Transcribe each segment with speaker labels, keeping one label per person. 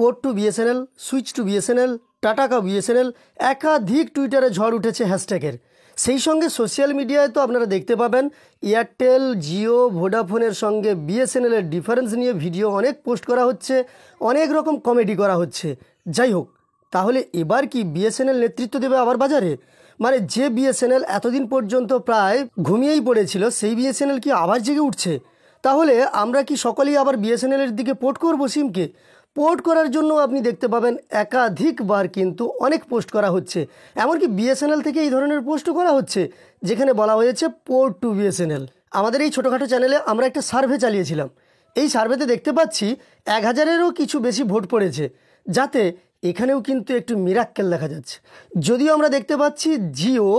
Speaker 1: Port two BSNL, switch to BSNL, tata কা BSNL, একাধিক টুইটারে ঝড় উঠেছে হ্যাশট্যাগের। সেই সঙ্গে সোশ্যাল মিডিয়ায় তো আপনারা দেখতে পাবেন এয়ারটেল, জিও, ভোডাফোনের সঙ্গে বিএসএনএলের ডিফারেন্স নিয়ে ভিডিও অনেক পোস্ট করা হচ্ছে, অনেক রকম কমেডি করা হচ্ছে। যাই হোক, তাহলে এবার কি বিএসএনএল নেতৃত্ব দেবে আবার বাজারে? মানে যে বিএসএনএল এতদিন পর্যন্ত প্রায় ঘুমিয়েই পড়েছিল, সেই বিএসএনএল কি আবার জেগে উঠছে? তাহলে আমরা কি সকলেই আবার বিএসএনএলের দিকে পোর্ট করবো সিমকে? পোর্ট করার জন্য আপনি দেখতে পাবেন একাধিকবার কিন্তু অনেক পোস্ট করা হচ্ছে, এমনকি বিএসএনএল থেকে এই ধরনের পোস্টও করা হচ্ছে যেখানে বলা হয়েছে পোর্ট টু বিএসএনএল। আমাদের এই ছোটোখাটো চ্যানেলে আমরা একটা সার্ভে চালিয়েছিলাম। এই সার্ভেতে দেখতে পাচ্ছি 1000-এরও কিছু বেশি ভোট পড়েছে, যাতে এখানেও কিন্তু একটু মিরাক্কেল দেখা যাচ্ছে। যদিও আমরা দেখতে পাচ্ছি জিও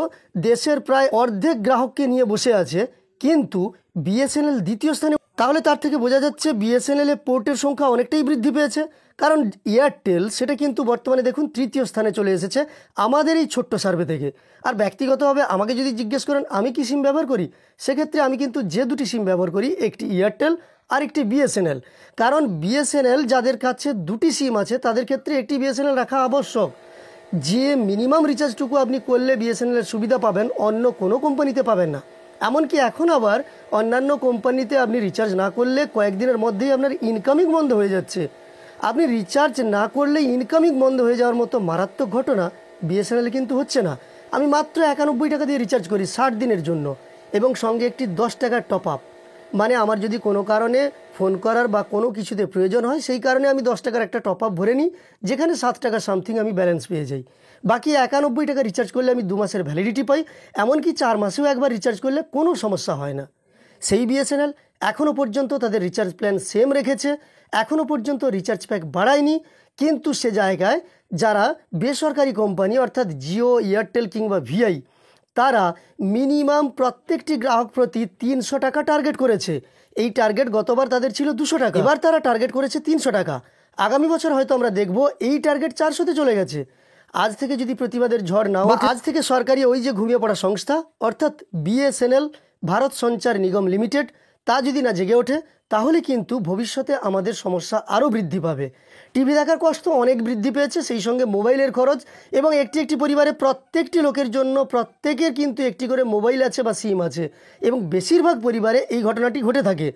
Speaker 1: দেশের প্রায় অর্ধেক গ্রাহককে নিয়ে বসে আছে, কিন্তু বিএসএনএল দ্বিতীয় স্থানে। তাহলে তার থেকে বোঝা যাচ্ছে বিএসএনএলে পোর্টের সংখ্যা অনেকটাই বৃদ্ধি পেয়েছে, কারণ এয়ারটেল সেটা কিন্তু বর্তমানে দেখুন তৃতীয় স্থানে চলে এসেছে আমাদের এই ছোট্ট সার্ভে থেকে। আর ব্যক্তিগতভাবে আমাকে যদি জিজ্ঞেস করেন আমি কি সিম ব্যবহার করি, সেক্ষেত্রে আমি কিন্তু যে দুটি সিম ব্যবহার করি, একটি এয়ারটেল আর একটি বিএসএনএল। কারণ বিএসএনএল যাদের কাছে দুটি সিম আছে তাদের ক্ষেত্রে একটি বিএসএনএল রাখা আবশ্যক। যে মিনিমাম রিচার্জটুকু আপনি করলে বিএসএনএলের সুবিধা পাবেন, অন্য কোনো কোম্পানিতে পাবেন না। এমনকি এখন আবার অন্যান্য কোম্পানিতে আপনি রিচার্জ না করলে কয়েকদিনের মধ্যেই আপনার ইনকামিং বন্ধ হয়ে যাচ্ছে। আপনি রিচার্জ না করলে ইনকামিং বন্ধ হয়ে যাওয়ার মতো মারাত্মক ঘটনা বিএসএনএল কিন্তু হচ্ছে না। আমি মাত্র 91 টাকা দিয়ে রিচার্জ করি 60 দিনের জন্য, এবং সঙ্গে একটি 10 টাকার টপ আপ। মানে আমার যদি কোনো কারণে ফোন করার বা কোনো কিছুতে প্রয়োজন হয়, সেই কারণে আমি 10 টাকার একটা টপ আপ ভরে নিই, যেখানে 7 টাকা সামথিং আমি ব্যালেন্স পেয়ে যাই। বাকি 91 টাকা রিচার্জ করলে আমি 2 মাসের ভ্যালিডিটি পাই, এমনকি 4 মাসেও একবার রিচার্জ করলে কোনো সমস্যা হয় না। সেই বিএসএনএল এখনও পর্যন্ত তাদের রিচার্জ প্ল্যান সেম রেখেছে, এখনও পর্যন্ত রিচার্জ প্যাক বাড়ায়নি। কিন্তু সে জায়গায় যারা বেসরকারি কোম্পানি অর্থাৎ জিও, এয়ারটেল কিংবা ভিআই, তারা মিনিমাম প্রত্যেকটি গ্রাহক প্রতি 300 টাকা টার্গেট করেছে। এই টার্গেট গতবার তাদের ছিল 200 টাকা, এবার তারা টার্গেট করেছে 300 টাকা। আগামী বছর হয়তো আমরা দেখব এই টার্গেট 400-তে চলে গেছে। আজ থেকে যদি প্রতিবাদের ঝড় না হয়, আজ থেকে সরকারি ওই যে ঘুমিয়ে পড়া সংস্থা অর্থাৎ বিএসএনএল, ভারত সঞ্চার নিগম লিমিটেড, তা যদি না জেগে ওঠে, তাহলে কিন্তু ভবিষ্যতে আমাদের সমস্যা আরও বৃদ্ধি পাবে। টিভি দেখার কষ্ট অনেক বৃদ্ধি পেয়েছে, সেই সঙ্গে মোবাইলের খরচ, এবং একটি পরিবারে প্রত্যেকটি লোকের জন্য প্রত্যেকের কিন্তু একটি করে মোবাইল আছে বা সিম আছে, এবং বেশিরভাগ পরিবারে এই ঘটনাটি ঘটে থাকে।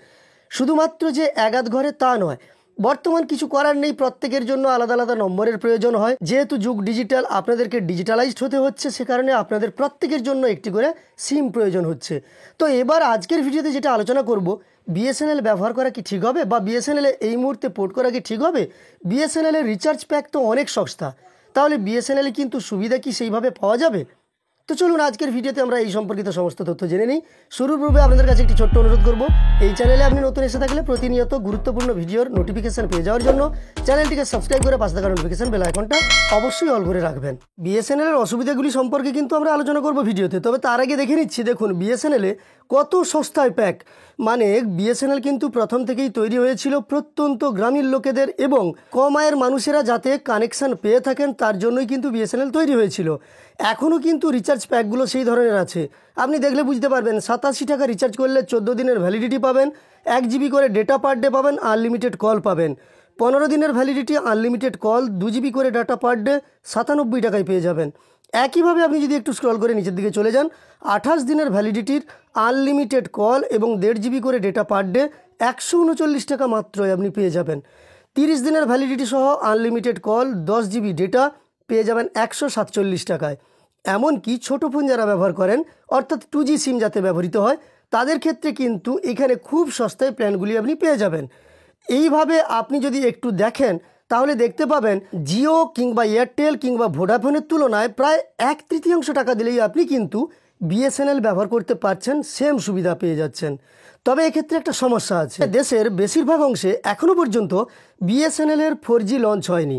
Speaker 1: শুধুমাত্র যে একাধ ঘরে তা নয়, বর্তমান কিছু করার নেই, প্রত্যেকের জন্য আলাদা আলাদা নম্বরের প্রয়োজন হয়। যেহেতু যুগ ডিজিটাল, আপনাদেরকে ডিজিটালাইজড হতে হচ্ছে, সে কারণে আপনাদের প্রত্যেকের জন্য একটি করে সিম প্রয়োজন হচ্ছে। তো এবার আজকের ভিডিওতে যেটা আলোচনা করব, বিএসএনএল ব্যবহার করা কি ঠিক হবে, বা বিএসএনএল এই মুহূর্তে পোর্ট করা কি ঠিক হবে? বিএসএনএলের রিচার্জ প্যাক তো অনেক সস্তা, তাহলে বিএসএনএলে কিন্তু সুবিধা কি সেইভাবে পাওয়া যাবে? তো চলুন আজকের ভিডিওতে আমরা এই সম্পর্কিত সমস্ত তথ্য জেনে নিই। শুরুর পূর্বে আপনাদের কাছে একটি ছোট্ট অনুরোধ করব, এই চ্যানেলে আপনি নতুন এসে থাকলে প্রতিনিয়ত গুরুত্বপূর্ণ ভিডিওর নোটিফিকেশন পেয়ে যাওয়ার জন্য চ্যানেলটিকে সাবস্ক্রাইব করে পাশে থাকা নোটিফিকেশন বেল আইকনটা অবশ্যই অল করে রাখবেন। বিএসএনএলের অসুবিধাগুলি সম্পর্কে কিন্তু আমরা আলোচনা করব ভিডিওতে, তবে তার আগে দেখে নিচ্ছি দেখুন বিএসএনএলে কত সস্তায় প্যাক। মানে বিএসএনএল কিন্তু প্রথম থেকেই তৈরি হয়েছিল প্রত্যন্ত গ্রামীণ লোকেদের এবং কম আয়ের মানুষেরা যাতে কানেকশান পেয়ে থাকেন, তার জন্যই কিন্তু বিএসএনএল তৈরি হয়েছিল। এখনও কিন্তু রিচার্জ প্যাকগুলো সেই ধরনের আছে, আপনি দেখলে বুঝতে পারবেন। 87 টাকা রিচার্জ করলে 14 দিনের ভ্যালিডিটি পাবেন, 1 জিবি করে ডেটা পার ডে পাবেন, আনলিমিটেড কল পাবেন। 15 দিনের ভ্যালিডিটি, আনলিমিটেড কল, 2 জিবি করে ডাটা পার ডে 97 টাকায় পেয়ে যাবেন। একইভাবে আপনি যদি একটু স্ক্রল করে নিচের দিকে চলে যান, 28 দিনের ভ্যালিডিটির আনলিমিটেড কল এবং 1.5 জিবি করে ডেটা পার ডে 139 টাকা মাত্রই আপনি পেয়ে যাবেন। 30 দিনের ভ্যালিডিটি সহ আনলিমিটেড কল, 10 জিবি ডেটা পেয়ে যাবেন 147 টাকায়। এমনকি ছোটো ফোন যারা ব্যবহার করেন অর্থাৎ 2G সিম যাতে ব্যবহৃত হয়, তাদের ক্ষেত্রে কিন্তু এখানে খুব সস্তায় প্ল্যানগুলি আপনি পেয়ে যাবেন। এইভাবে আপনি যদি একটু দেখেন তাহলে দেখতে পাবেন জিও কিংবা এয়ারটেল কিংবা ভোডাফোনের তুলনায় প্রায় 1/3 টাকা দিলেই আপনি কিন্তু বিএসএনএল ব্যবহার করতে পারছেন, সেম সুবিধা পেয়ে যাচ্ছেন। তবে এক্ষেত্রে একটা সমস্যা আছে, দেশের বেশিরভাগ অংশে এখনও পর্যন্ত বিএসএনএলের 4G লঞ্চ হয়নি।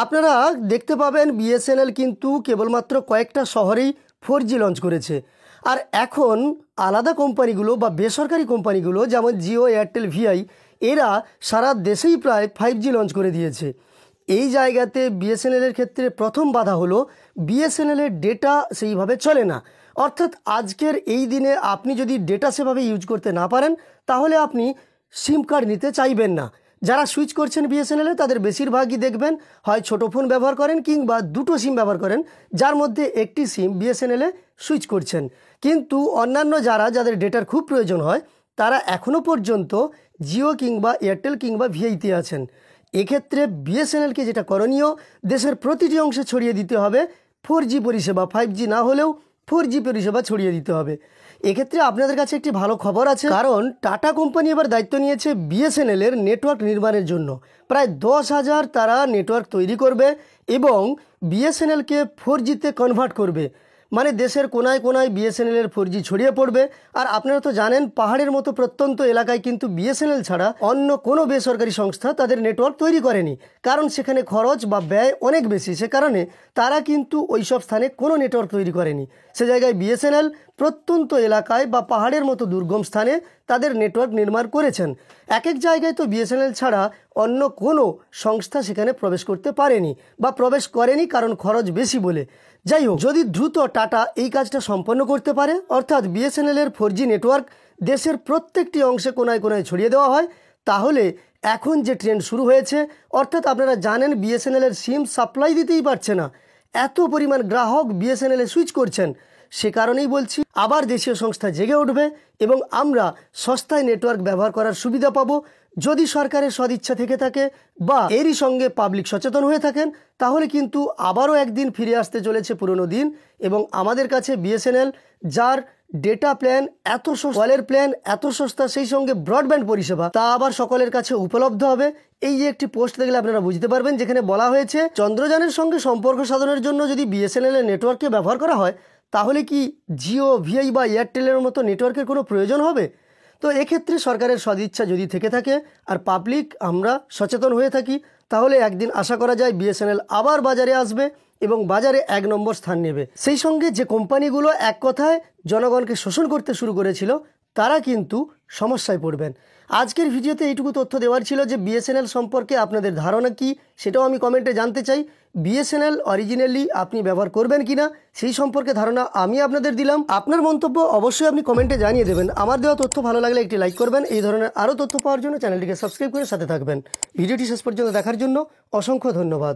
Speaker 1: আপনারা দেখতে পাবেন বিএসএনএল কিন্তু কেবলমাত্র কয়েকটা শহরেই 4G লঞ্চ করেছে। আর এখন আলাদা কোম্পানিগুলো বা বেসরকারি কোম্পানিগুলো যেমন জিও, এয়ারটেল, ভিআই, এরা সারা দেশেই প্রায় 5G লঞ্চ করে দিয়েছে। এই জায়গাতে বিএসএনএলের ক্ষেত্রে প্রথম বাধা হলো বিএসএনএলের ডেটা সেইভাবে চলে না। অর্থাৎ আজকের এই দিনে আপনি যদি ডেটা সেভাবে ইউজ করতে না পারেন, তাহলে আপনি সিম কার্ড নিতে চাইবেন না। যারা সুইচ করছেন বিএসএনএলে তাদের বেশিরভাগই দেখবেন হয় ছোটো ফোন ব্যবহার করেন কিংবা দুটো সিম ব্যবহার করেন, যার মধ্যে একটি সিম বিএসএনএলে সুইচ করছেন। কিন্তু অন্যান্য যাদের ডেটার খুব প্রয়োজন হয় তারা এখনও পর্যন্ত জিও কিংবা এয়ারটেল কিংবা ভিআইতে আছেন। এক্ষেত্রে বিএসএনএলকে যেটা করণীয়, দেশের প্রতিটি অংশে ছড়িয়ে দিতে হবে 4G পরিষেবা, 5G না হলেও 4G পরিষেবা ছড়িয়ে দিতে হবে। এক্ষেত্রে আপনাদের কাছে একটি ভালো খবর আছে, কারণ টাটা কোম্পানি এবার দায়িত্ব নিয়েছে বিএসএনএলের নেটওয়ার্ক নির্মাণের জন্য। প্রায় 10,000 তারা নেটওয়ার্ক তৈরি করবে এবং বিএসএনএলকে 4Gতে কনভার্ট করবে। মানে দেশের কোনায় কোনায় বিএসএনএলের 4G ছড়িয়ে পড়বে। আর আপনারা তো জানেন পাহাড়ের মতো প্রত্যন্ত এলাকায় কিন্তু বিএসএনএল ছাড়া অন্য কোনো বেসরকারি সংস্থা তাদের নেটওয়ার্ক তৈরি করেনি, কারণ সেখানে খরচ বা ব্যয় অনেক বেশি। সে কারণে তারা কিন্তু ওই সব স্থানে কোনো নেটওয়ার্ক তৈরি করেনি। সে জায়গায় বিএসএনএল প্রত্যন্ত এলাকায় বা পাহাড়ের মতো দুর্গম স্থানে তাদের নেটওয়ার্ক নির্মাণ করেছেন। এক এক জায়গায় তো বিএসএনএল ছাড়া অন্য কোনো সংস্থা সেখানে প্রবেশ করতে পারেনি বা প্রবেশ করেনি, কারণ খরচ বেশি বলে। যাই হোক, যদি দ্রুত টাটা এই কাজটা সম্পন্ন করতে পারে, অর্থাৎ বিএসএনএলের 4G নেটওয়ার্ক দেশের প্রত্যেকটি অংশে কোনায় কোনায় ছড়িয়ে দেওয়া হয়, তাহলে এখন যে ট্রেন্ড শুরু হয়েছে, অর্থাৎ আপনারা জানেন বিএসএনএলের সিম সাপ্লাই দিতেই পারছে না, এত পরিমাণ গ্রাহক বিএসএনএলে সুইচ করছেন, সে কারণেই বলছি আবার দেশীয় সংস্থা জেগে উঠবে এবং আমরা সস্তায় নেটওয়ার্ক ব্যবহার করার সুবিধা পাবো। যদি সরকারের সদিচ্ছা থেকে থাকে বা এরই সঙ্গে পাবলিক সচেতন হয়ে থাকেন, তাহলে কিন্তু আবারও একদিন ফিরে আসতে চলেছে পুরনো দিন এবং আমাদের কাছে বিএসএনএল, যার ডেটা প্ল্যান এত সস্তা, কলের প্ল্যান এত সস্তা, সেই সঙ্গে ব্রডব্যান্ড পরিষেবা, তা আবার সকলের কাছে উপলব্ধ হবে। এই যে একটি পোস্ট দেখলে আপনারা বুঝতে পারবেন, যেখানে বলা হয়েছে চন্দ্রযানের সঙ্গে সম্পর্ক সাধনের জন্য যদি বিএসএনএল এর নেটওয়ার্ককে ব্যবহার করা হয়, তাহলে কি জিও, ভিআই বা এয়ারটেলের মতো নেটওয়ার্কের কোনো প্রয়োজন হবে? তো এক্ষেত্রে সরকারের সদিচ্ছা যদি থেকে থাকে আর পাবলিক আমরা সচেতন হয়ে থাকি, তাহলে একদিন আশা করা যায় বিএসএনএল আবার বাজারে আসবে এবং বাজারে 1 নম্বর স্থান নেবে। সেই সঙ্গে যে কোম্পানিগুলো এক কথায় জনগণকে শোষণ করতে শুরু করেছিল, তারা কিন্তু সমস্যায় পড়বেন। আজকের ভিডিওতে এইটুকু তথ্য দেওয়ার ছিল যে বিএসএনএল সম্পর্কে আপনাদের ধারণা কি, সেটাও আমি কমেন্টে জানতে চাই। বিএসএনএল অরিজিনালি আপনি ব্যবহার করবেন কিনা সেই সম্পর্কে ধারণা আমি আপনাদের দিলাম। আপনার মন্তব্য অবশ্যই আপনি কমেন্টে জানিয়ে দেবেন। আমার দেওয়া তথ্য ভালো লাগলে একটি লাইক করবেন। এই ধরনের আরও তথ্য পাওয়ার জন্য চ্যানেলটিকে সাবস্ক্রাইব করে সাথে থাকবেন। ভিডিওটি শেষ পর্যন্ত দেখার জন্য অসংখ্য ধন্যবাদ।